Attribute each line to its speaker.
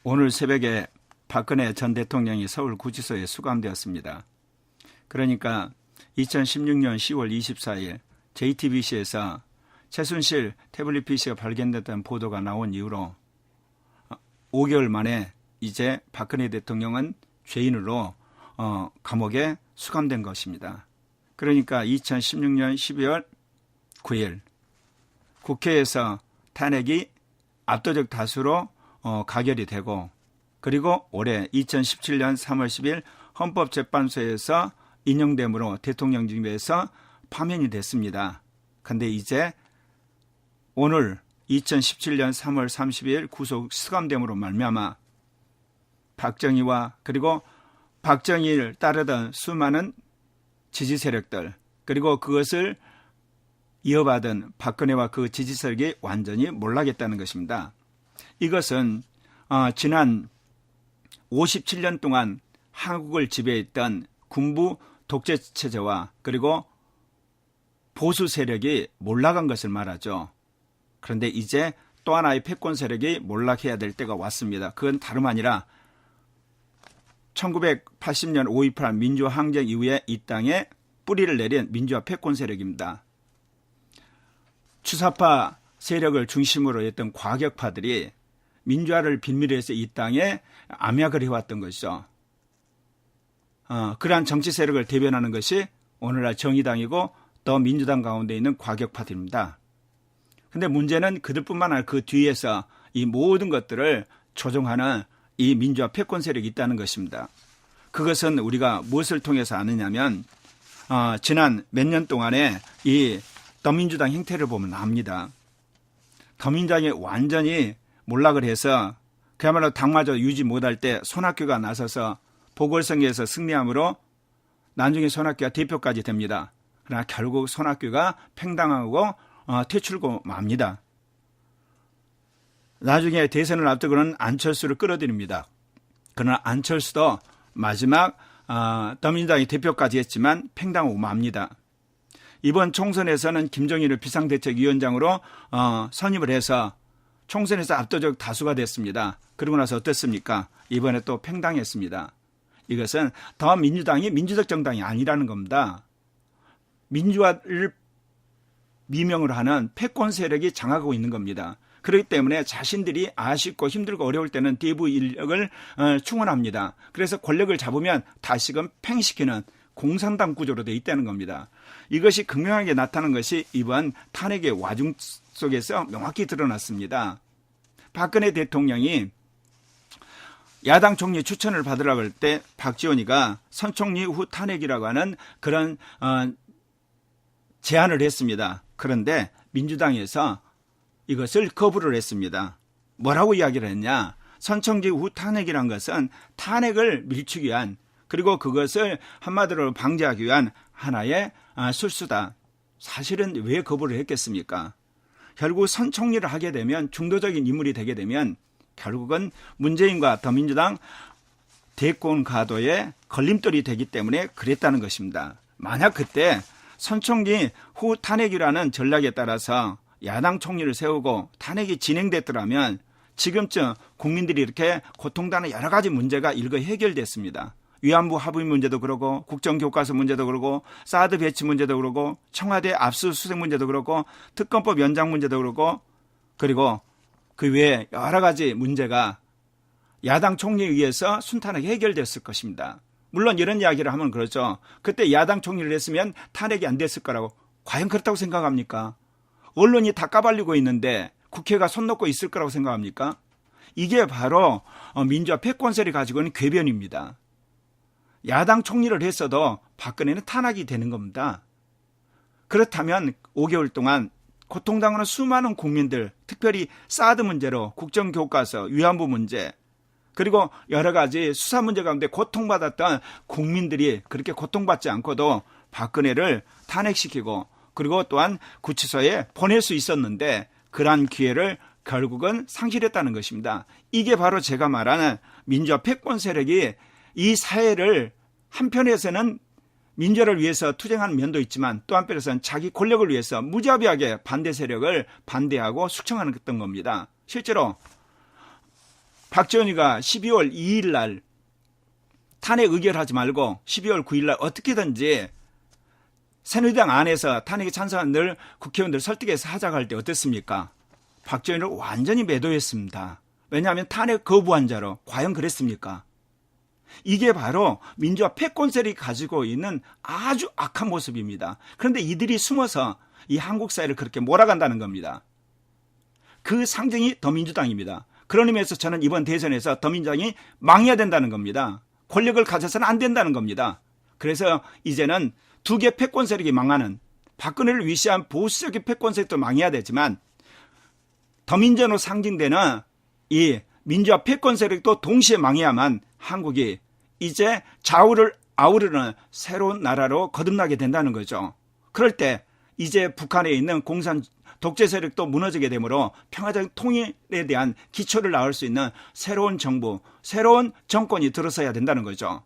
Speaker 1: 오늘 새벽에 박근혜 전 대통령이 서울구치소에 수감되었습니다. 그러니까 2016년 10월 24일 JTBC에서 최순실 태블릿 PC가 발견됐다는 보도가 나온 이후로 5개월 만에 이제 박근혜 대통령은 죄인으로 감옥에 수감된 것입니다. 그러니까 2016년 12월 9일 국회에서 탄핵이 압도적 다수로 가결이 되고, 그리고 올해 2017년 3월 10일 헌법재판소에서 인용됨으로 대통령직에서 파면이 됐습니다. 그런데 이제 오늘 2017년 3월 30일 구속 수감됨으로 말미암아 박정희와 그리고 박정희를 따르던 수많은 지지 세력들, 그리고 그것을 이어받은 박근혜와 그 지지 세력이 완전히 몰락했다는 것입니다. 이것은 지난 57년 동안 한국을 지배했던 군부 독재 체제와 그리고 보수 세력이 몰락한 것을 말하죠. 그런데 이제 또 하나의 패권 세력이 몰락해야 될 때가 왔습니다. 그건 다름 아니라 1980년 5.18 민주항쟁 이후에 이 땅에 뿌리를 내린 민주화 패권 세력입니다. 추사파 세력을 중심으로 했던 과격파들이 민주화를 빌미로 해서 이 땅에 암약을 해왔던 것이죠. 그러한 정치 세력을 대변하는 것이 오늘날 정의당이고 더 민주당 가운데 있는 과격파들입니다. 그런데 문제는 그들뿐만 아니라 그 뒤에서 이 모든 것들을 조종하는 이 민주화 패권 세력이 있다는 것입니다. 그것은 우리가 무엇을 통해서 아느냐면 지난 몇 년 동안에 이 더민주당 행태를 보면 압니다. 더민주당이 완전히 몰락을 해서 그야말로 당마저 유지 못할 때 손학규가 나서서 보궐선거에서 승리함으로 나중에 손학규가 대표까지 됩니다. 그러나 결국 손학규가 팽당하고 퇴출고 맙니다. 나중에 대선을 앞두고는 안철수를 끌어들입니다. 그러나 안철수도 마지막 더민주당이 대표까지 했지만 팽당하고 맙니다. 이번 총선에서는 김정일을 비상대책위원장으로 선임을 해서 총선에서 압도적 다수가 됐습니다. 그러고 나서 어땠습니까? 이번에 또 팽당했습니다. 이것은 더 민주당이 민주적 정당이 아니라는 겁니다. 민주화를 미명으로 하는 패권 세력이 장악하고 있는 겁니다. 그렇기 때문에 자신들이 아쉽고 힘들고 어려울 때는 대부 인력을 충원합니다. 그래서 권력을 잡으면 다시금 팽시키는 공산당 구조로 되어 있다는 겁니다. 이것이 극명하게 나타난 것이 이번 탄핵의 와중 속에서 명확히 드러났습니다. 박근혜 대통령이 야당 총리 추천을 받으라고 할 때 박지원이가 선 총리 후 탄핵이라고 하는 그런 제안을 했습니다. 그런데 민주당에서 이것을 거부를 했습니다. 뭐라고 이야기를 했냐? 선 총리 후 탄핵이란 것은 탄핵을 밀치기 위한, 그리고 그것을 한마디로 방지하기 위한 하나의 술수다. 사실은 왜 거부를 했겠습니까? 결국 선 총리를 하게 되면, 중도적인 인물이 되게 되면 결국은 문재인과 더민주당 대권 가도에 걸림돌이 되기 때문에 그랬다는 것입니다. 만약 그때 선 총리 후 탄핵이라는 전략에 따라서 야당 총리를 세우고 탄핵이 진행됐더라면 지금쯤 국민들이 이렇게 고통당하는 여러 가지 문제가 일거 해결됐습니다. 위안부 합의 문제도 그러고, 국정교과서 문제도 그러고, 사드 배치 문제도 그러고, 청와대 압수수색 문제도 그러고, 특검법 연장 문제도 그러고, 그리고 그 외에 여러 가지 문제가 야당 총리에 의해서 순탄하게 해결됐을 것입니다. 물론 이런 이야기를 하면 그렇죠. 그때 야당 총리를 했으면 탄핵이 안 됐을 거라고. 과연 그렇다고 생각합니까? 언론이 다 까발리고 있는데 국회가 손 놓고 있을 거라고 생각합니까? 이게 바로 민주화 패권세를 가지고 있는 궤변입니다. 야당 총리를 했어도 박근혜는 탄핵이 되는 겁니다. 그렇다면 5개월 동안 고통당하는 수많은 국민들, 특별히 사드 문제로 국정교과서, 위안부 문제, 그리고 여러 가지 수사 문제 가운데 고통받았던 국민들이 그렇게 고통받지 않고도 박근혜를 탄핵시키고, 그리고 또한 구치소에 보낼 수 있었는데 그러한 기회를 결국은 상실했다는 것입니다. 이게 바로 제가 말하는 민주화 패권 세력이 이 사회를 한편에서는 민주화를 위해서 투쟁하는 면도 있지만 또 한편에서는 자기 권력을 위해서 무자비하게 반대 세력을 반대하고 숙청하는 겁니다. 실제로 박지원이가 12월 2일 날 탄핵 의결하지 말고 12월 9일 날 어떻게든지 새누리당 안에서 탄핵에 찬성한 늘 국회의원들 설득해서 하자고 할 때 어땠습니까? 박지원이를 완전히 매도했습니다. 왜냐하면 탄핵 거부한 자로. 과연 그랬습니까? 이게 바로 민주화 패권 세력이 가지고 있는 아주 악한 모습입니다. 그런데 이들이 숨어서 이 한국 사회를 그렇게 몰아간다는 겁니다. 그 상징이 더민주당입니다. 그런 의미에서 저는 이번 대선에서 더민주당이 망해야 된다는 겁니다. 권력을 가져서는 안 된다는 겁니다. 그래서 이제는 두 개 패권 세력이 망하는, 박근혜를 위시한 보수적인 패권 세력도 망해야 되지만 더민주로 상징되는 이 민주화 패권 세력도 동시에 망해야만 한국이 이제 좌우를 아우르는 새로운 나라로 거듭나게 된다는 거죠. 그럴 때 이제 북한에 있는 공산 독재 세력도 무너지게 되므로 평화적인 통일에 대한 기초를 낳을 수 있는 새로운 정부, 새로운 정권이 들어서야 된다는 거죠.